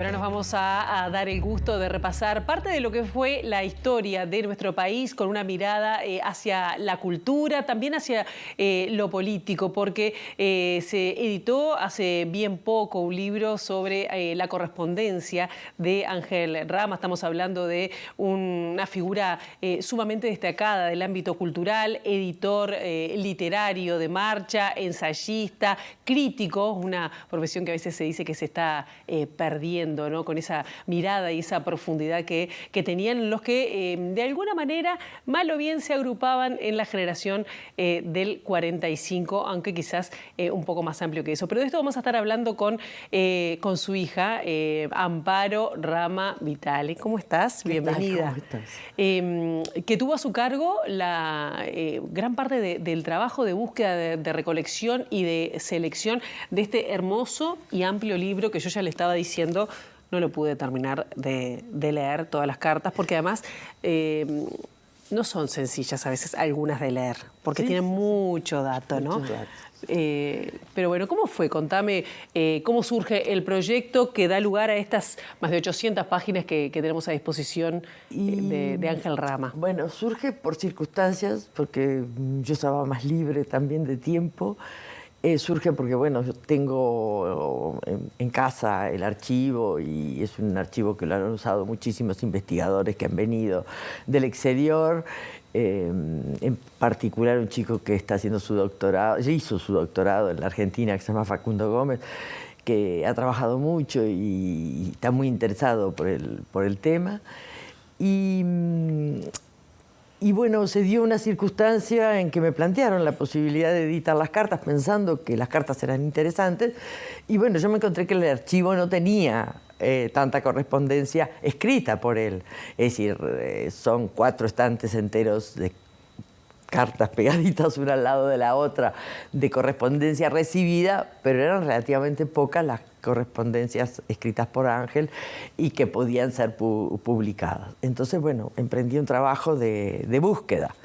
Ahora nos vamos a dar el gusto de repasar parte de lo que fue la historia de nuestro país con una mirada hacia la cultura, también hacia lo político, porque se editó hace bien poco un libro sobre la correspondencia de Ángel Rama. Estamos hablando de una figura sumamente destacada del ámbito cultural, editor literario de marcha, ensayista, crítico, una profesión que a veces se dice que se está perdiendo, ¿no? Con esa mirada y esa profundidad que tenían los que de alguna manera, mal o bien, se agrupaban en la generación del 45, aunque quizás un poco más amplio que eso. Pero de esto vamos a estar hablando con su hija, Amparo Rama Vitale. ¿Cómo estás? Bienvenida. ¿Cómo estás? Que tuvo a su cargo la gran parte del trabajo de búsqueda, de recolección y de selección de este hermoso y amplio libro que yo ya le estaba diciendo. No lo pude terminar de leer todas las cartas, porque además no son sencillas a veces algunas de leer, porque tienen mucho dato, ¿no? Mucho dato. Pero bueno, ¿cómo fue? Contame cómo surge el proyecto que da lugar a estas más de 800 páginas que tenemos a disposición de Ángel Rama. Bueno, surge por circunstancias, porque yo estaba más libre también de tiempo. Surge porque, bueno, yo tengo en casa el archivo y es un archivo que lo han usado muchísimos investigadores que han venido del exterior. En particular un chico que está haciendo su doctorado, hizo su doctorado en la Argentina, que se llama Facundo Gómez, que ha trabajado mucho y está muy interesado por el tema. Y bueno, se dio una circunstancia en que me plantearon la posibilidad de editar las cartas pensando que las cartas eran interesantes. Y bueno, yo me encontré que el archivo no tenía tanta correspondencia escrita por él. Es decir, son 4 estantes enteros de cartas pegaditas una al lado de la otra de correspondencia recibida, pero eran relativamente pocas las correspondencias escritas por Ángel y que podían ser publicadas. Entonces, bueno, emprendí un trabajo de búsqueda,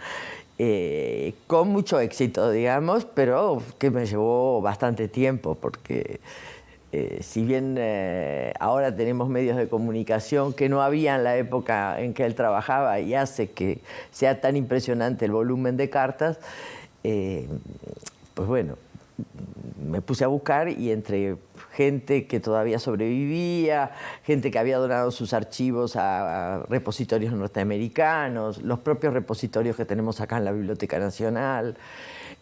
con mucho éxito, digamos, pero que me llevó bastante tiempo, porque si bien ahora tenemos medios de comunicación que no había en la época en que él trabajaba y hace que sea tan impresionante el volumen de cartas, pues bueno, me puse a buscar y entre gente que todavía sobrevivía, gente que había donado sus archivos a repositorios norteamericanos, los propios repositorios que tenemos acá en la Biblioteca Nacional,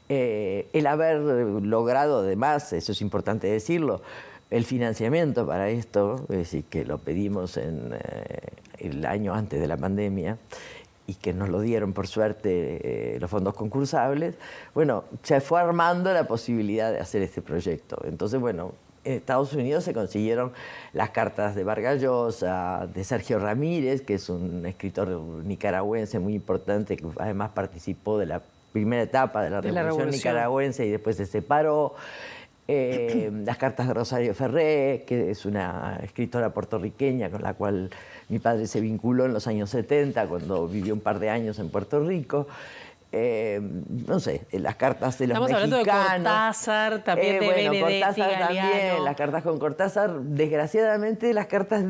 el haber logrado además, eso es importante decirlo, el financiamiento para esto, es decir, que lo pedimos el año antes de la pandemia y que nos lo dieron, por suerte, los fondos concursables, bueno, se fue armando la posibilidad de hacer este proyecto. Entonces, bueno, en Estados Unidos se consiguieron las cartas de Vargas Llosa, de Sergio Ramírez, que es un escritor nicaragüense muy importante, que además participó de la primera etapa de la Revolución Nicaragüense y después se separó. Las cartas de Rosario Ferré, que es una escritora puertorriqueña con la cual mi padre se vinculó en los años 70, cuando vivió un par de años en Puerto Rico. No sé, las cartas de los mexicanos. Estamos hablando de Cortázar, también de Benedetti, Cortázar también, las cartas con Cortázar. Desgraciadamente, las cartas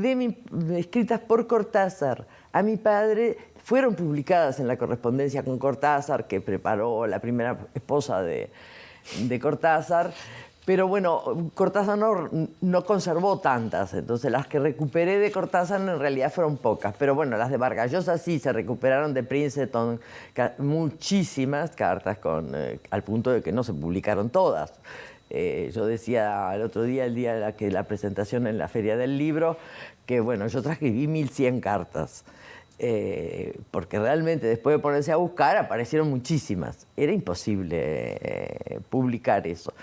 escritas por Cortázar a mi padre fueron publicadas en la correspondencia con Cortázar, que preparó la primera esposa de Cortázar. Pero bueno, Cortázar no conservó tantas, entonces las que recuperé de Cortázar en realidad fueron pocas. Pero bueno, las de Vargas Llosa sí, se recuperaron de Princeton muchísimas cartas, al punto de que no se publicaron todas. Yo decía el otro día, el día de la presentación en la Feria del Libro, que bueno, yo transcribí 1100 cartas. Porque realmente después de ponerse a buscar aparecieron muchísimas. Era imposible publicar eso.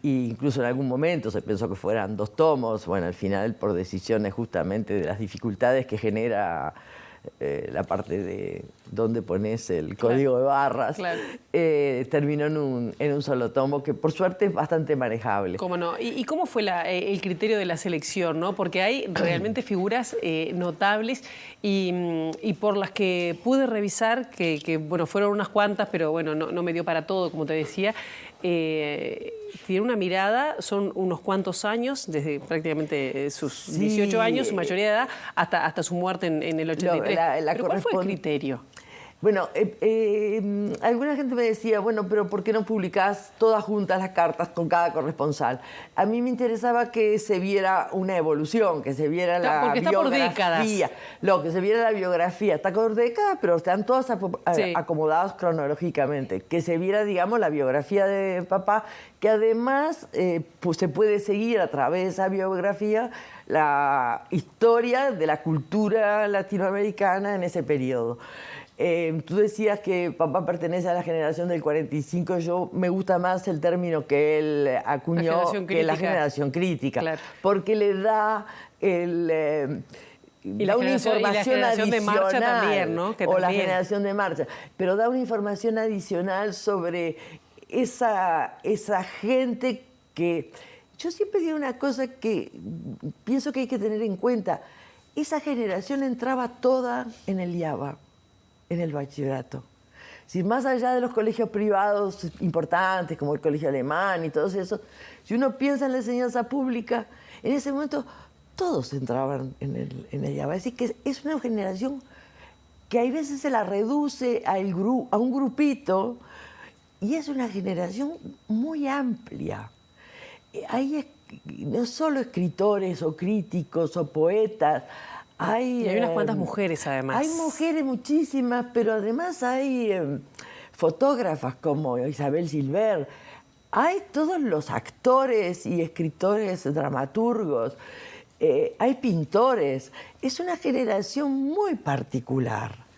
E incluso en algún momento se pensó que fueran 2 tomos. Bueno, al final, por decisiones justamente de las dificultades que genera la parte de dónde pones el código de barras, terminó en un solo tomo, que por suerte es bastante manejable. ¿Cómo no? ¿Y cómo fue el criterio de la selección, ¿no? Porque hay realmente figuras notables y por las que pude revisar, que bueno, fueron unas cuantas, pero bueno, no me dio para todo, como te decía, tiene una mirada, son unos cuantos años, desde prácticamente sus 18 años, su mayoría de edad, hasta su muerte en el 83. ¿Pero cuál fue el criterio? Bueno, alguna gente me decía, bueno, pero ¿por qué no publicás todas juntas las cartas con cada corresponsal? A mí me interesaba que se viera una evolución, que se viera la biografía. Por décadas. Que se viera la biografía. Está por décadas, pero están todas acomodadas cronológicamente. Que se viera, digamos, la biografía de papá, que además pues se puede seguir a través de esa biografía la historia de la cultura latinoamericana en ese periodo. Tú decías que papá pertenece a la generación del 45, yo me gusta más el término que él acuñó, que la generación crítica, claro. Porque le da da una información adicional, de marcha también, ¿no? O la generación de marcha, pero da una información adicional sobre esa gente que... Yo siempre digo una cosa que pienso que hay que tener en cuenta. Esa generación entraba toda en el IABA, en el bachillerato. Si más allá de los colegios privados importantes, como el colegio alemán y todos esos, si uno piensa en la enseñanza pública, en ese momento todos entraban en el IABA. Es decir, que es una generación que hay veces se la reduce a un grupito, y es una generación muy amplia. Hay no solo escritores o críticos o poetas, y hay unas cuantas mujeres, además. Hay mujeres muchísimas, pero además hay fotógrafas como Isabel Silver. Hay todos los actores y escritores, dramaturgos. Hay pintores. Es una generación muy particular.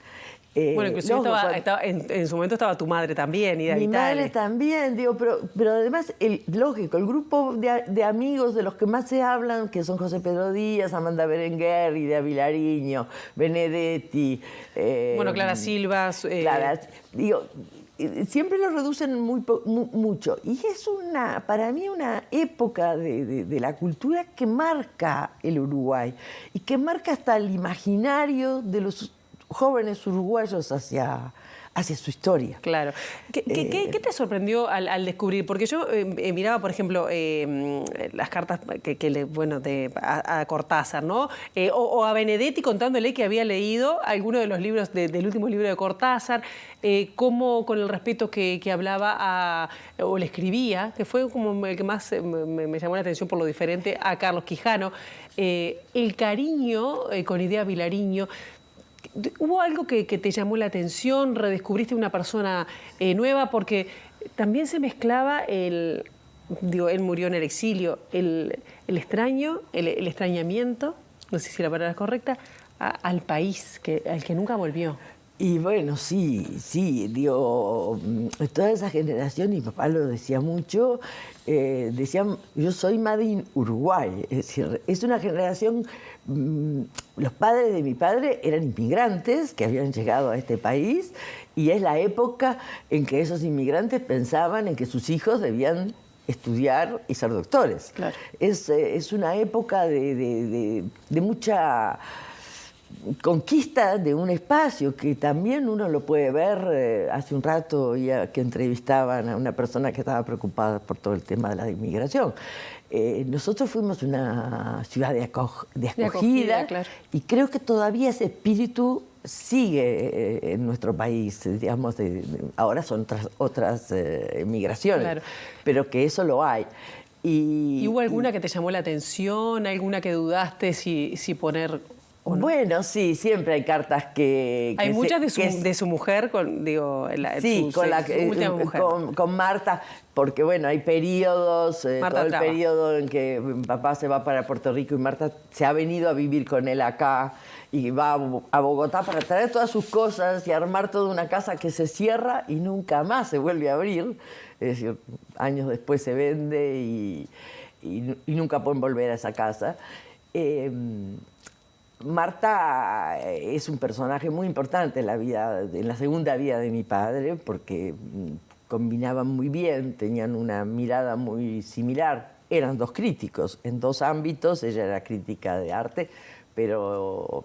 Bueno, inclusive en su momento estaba tu madre también, Ida Mi Vitale. madre también, digo, pero además, lógico, el grupo de amigos de los que más se hablan, que son José Pedro Díaz, Amanda Berenguer, Ida Vilariño, Benedetti. Bueno, Clara Silva. Clara, digo, siempre lo reducen mucho. Y es para mí una época de la cultura que marca el Uruguay y que marca hasta el imaginario de los jóvenes uruguayos hacia su historia. Claro. ¿Qué te sorprendió al descubrir? Porque yo miraba, por ejemplo, las cartas a Cortázar, ¿no? O a Benedetti contándole que había leído alguno de los libros del último libro de Cortázar, cómo con el respeto que hablaba o le escribía, que fue como el que más me llamó la atención por lo diferente, a Carlos Quijano, el cariño con Ida Vilariño. ¿Hubo algo que te llamó la atención? ¿Redescubriste una persona nueva? Porque también se mezclaba él murió en el exilio, el extrañamiento, no sé si la palabra es correcta, al país, al que nunca volvió. Y bueno, sí, digo, toda esa generación, y papá lo decía mucho, decían, yo soy Made in Uruguay, es decir, es una generación, los padres de mi padre eran inmigrantes que habían llegado a este país, y es la época en que esos inmigrantes pensaban en que sus hijos debían estudiar y ser doctores. Claro. Es una época de mucha conquista de un espacio que también uno lo puede ver. Hace un rato ya que entrevistaban a una persona que estaba preocupada por todo el tema de la inmigración. Nosotros fuimos una ciudad de acogida, claro. Y creo que todavía ese espíritu sigue en nuestro país, digamos, ahora son otras migraciones, claro. Pero que eso lo hay. ¿Y hubo alguna que te llamó la atención, alguna que dudaste si poner? ¿O no? Bueno, sí, siempre hay cartas que... Hay muchas de su mujer, con Marta, porque bueno, hay periodos, todo el periodo en que papá se va para Puerto Rico y Marta se ha venido a vivir con él acá y va a Bogotá para traer todas sus cosas y armar toda una casa que se cierra y nunca más se vuelve a abrir. Es decir, años después se vende y nunca pueden volver a esa casa. Marta es un personaje muy importante en la segunda vida de mi padre, porque combinaban muy bien, tenían una mirada muy similar. Eran dos críticos en dos ámbitos. Ella era crítica de arte, pero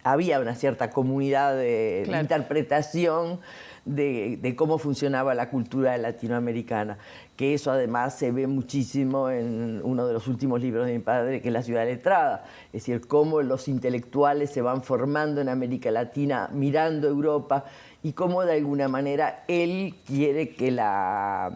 había una cierta comunidad de Claro. interpretación de cómo funcionaba la cultura latinoamericana, que eso además se ve muchísimo en uno de los últimos libros de mi padre, que es La ciudad letrada, es decir, cómo los intelectuales se van formando en América Latina mirando Europa y cómo de alguna manera él quiere que la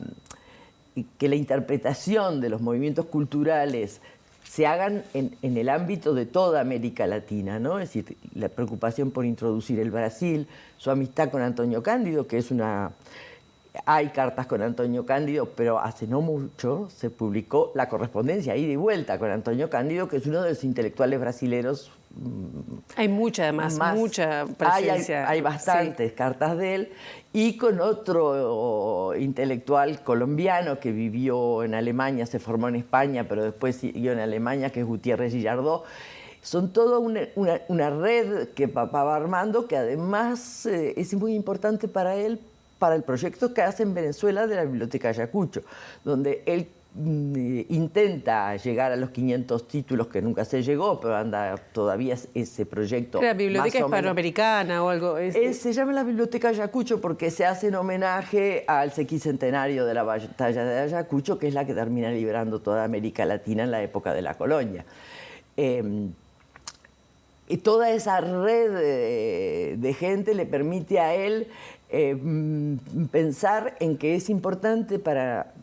interpretación de los movimientos culturales se hagan en el ámbito de toda América Latina, ¿no? Es decir, la preocupación por introducir el Brasil, su amistad con Antonio Cándido, que es una... Hay cartas con Antonio Cándido, pero hace no mucho se publicó la correspondencia ida y vuelta con Antonio Cándido, que es uno de los intelectuales brasileros. Hay mucha, además, mucha presencia. Hay bastantes cartas de él. Y con otro intelectual colombiano que vivió en Alemania, se formó en España, pero después siguió en Alemania, que es Gutiérrez Girardot. Son toda una red que papá va armando, que además es muy importante para él, para el proyecto que hace en Venezuela de la Biblioteca Ayacucho, donde él intenta llegar a los 500 títulos, que nunca se llegó, pero anda todavía ese proyecto. ¿La biblioteca hispanoamericana o algo? Se llama la Biblioteca Ayacucho porque se hace en homenaje al sequicentenario de la batalla de Ayacucho, que es la que termina liberando toda América Latina en la época de la colonia. Y toda esa red de gente le permite a él pensar en que es importante para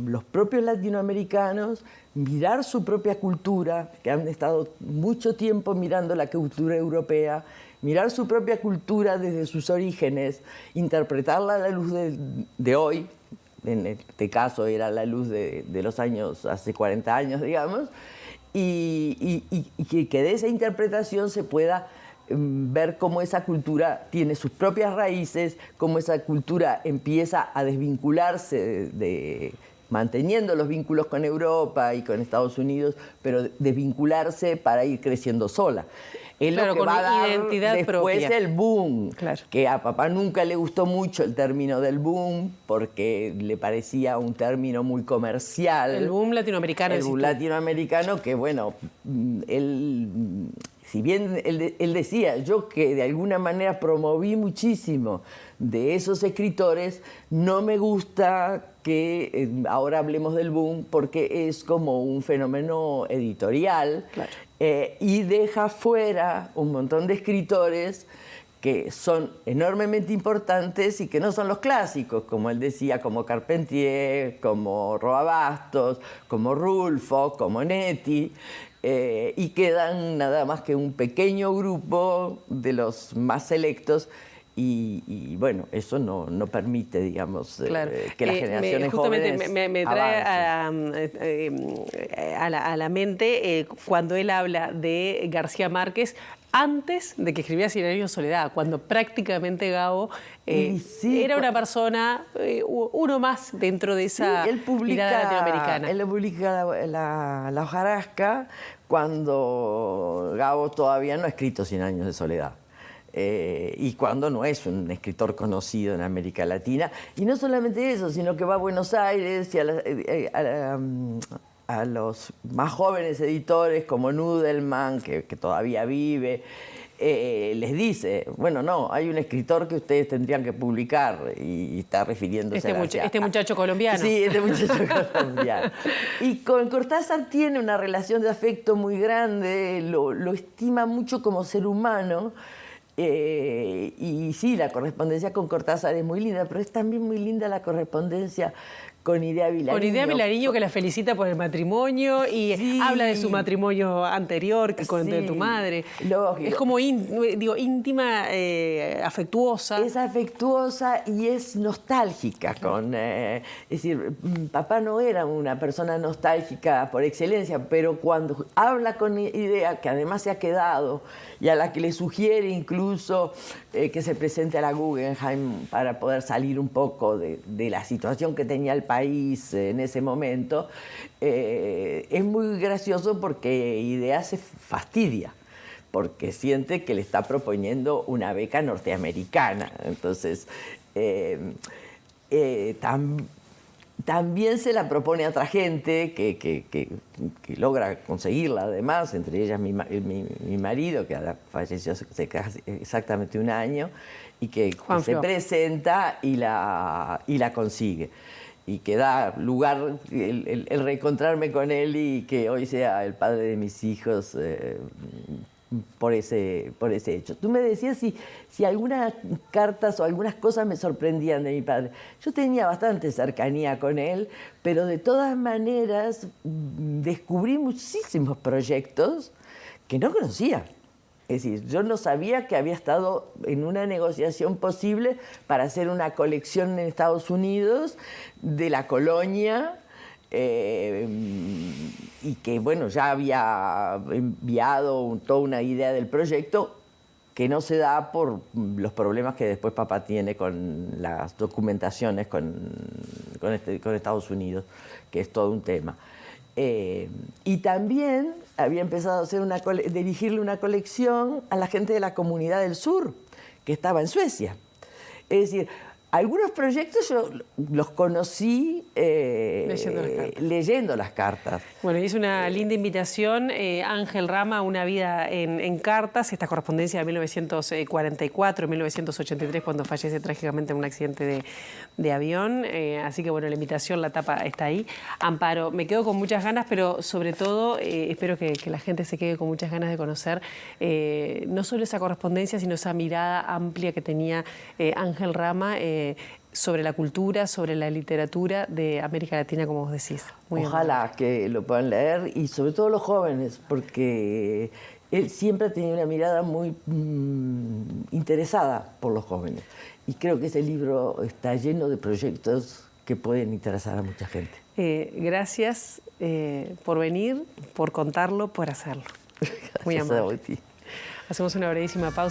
los propios latinoamericanos mirar su propia cultura, que han estado mucho tiempo mirando la cultura europea, mirar su propia cultura desde sus orígenes, interpretarla a la luz de hoy, en este caso era la luz de los años, hace 40 años, digamos, y que de esa interpretación se pueda ver cómo esa cultura tiene sus propias raíces, cómo esa cultura empieza a desvincularse manteniendo los vínculos con Europa y con Estados Unidos, pero desvincularse para ir creciendo sola. Es claro, lo que con va a dar identidad después propia. el boom, Claro. que a papá nunca le gustó mucho el término del boom, porque le parecía un término muy comercial. El boom latinoamericano. El boom latinoamericano, que bueno, él... Si bien él decía, yo que de alguna manera promoví muchísimo de esos escritores, no me gusta que ahora hablemos del boom porque es como un fenómeno editorial, claro. Y deja fuera un montón de escritores que son enormemente importantes y que no son los clásicos, como él decía, como Carpentier, como Roa Bastos, como Rulfo, como Netti. Y quedan nada más que un pequeño grupo de los más selectos y bueno, eso no permite, digamos, claro. Que las generaciones justamente jóvenes me trae a la mente cuando él habla de García Márquez antes de que escribiera Cien años de soledad, cuando prácticamente Gabo era una persona, uno más dentro de esa mirada latinoamericana. Él publica la hojarasca cuando Gabo todavía no ha escrito Cien años de soledad. Y cuando no es un escritor conocido en América Latina. Y no solamente eso, sino que va a Buenos Aires y a los más jóvenes editores como Nudelman, que todavía vive, les dice, bueno, no, hay un escritor que ustedes tendrían que publicar, y está refiriéndose a este muchacho colombiano. Sí, este muchacho colombiano. Y con Cortázar tiene una relación de afecto muy grande, lo estima mucho como ser humano. Y sí, la correspondencia con Cortázar es muy linda, pero es también muy linda la correspondencia con Idea Vilariño. Con Idea Vilariño, que la felicita por el matrimonio y sí. Habla de su matrimonio anterior que con de tu madre. Lógico. Es como íntima, afectuosa. Es afectuosa y es nostálgica. Es decir, papá no era una persona nostálgica por excelencia, pero cuando habla con Idea, que además se ha quedado y a la que le sugiere incluso que se presente a la Guggenheim para poder salir un poco de la situación que tenía el país en ese momento, es muy gracioso porque Idea se fastidia, porque siente que le está proponiendo una beca norteamericana. Entonces, también se la propone a otra gente que logra conseguirla, además, entre ellas mi marido, que ahora falleció hace exactamente un año, y que se presenta y la consigue. Y que da lugar el reencontrarme con él y que hoy sea el padre de mis hijos por ese hecho. Tú me decías si algunas cartas o algunas cosas me sorprendían de mi padre. Yo tenía bastante cercanía con él, pero de todas maneras descubrí muchísimos proyectos que no conocía. Es decir, yo no sabía que había estado en una negociación posible para hacer una colección en Estados Unidos de la colonia y que, bueno, ya había enviado toda una idea del proyecto que no se da por los problemas que después papá tiene con las documentaciones con Estados Unidos, que es todo un tema. Y también había empezado a hacer dirigirle una colección a la gente de la comunidad del sur, que estaba en Suecia. Es decir, algunos proyectos yo los conocí leyendo las cartas. Bueno, y es una linda invitación. Ángel Rama, Una vida en cartas, esta correspondencia de 1944, 1983, cuando fallece trágicamente en un accidente de avión. Así que, bueno, la invitación, la tapa está ahí. Amparo, me quedo con muchas ganas, pero sobre todo espero que la gente se quede con muchas ganas de conocer no solo esa correspondencia, sino esa mirada amplia que tenía Ángel Rama sobre la cultura, sobre la literatura de América Latina, como vos decís. Ojalá que lo puedan leer, y sobre todo los jóvenes, porque él siempre ha tenido una mirada muy interesada por los jóvenes. Y creo que ese libro está lleno de proyectos que pueden interesar a mucha gente. Gracias por venir, por contarlo, por hacerlo. Muy amable. Gracias a ti. Hacemos una brevísima pausa.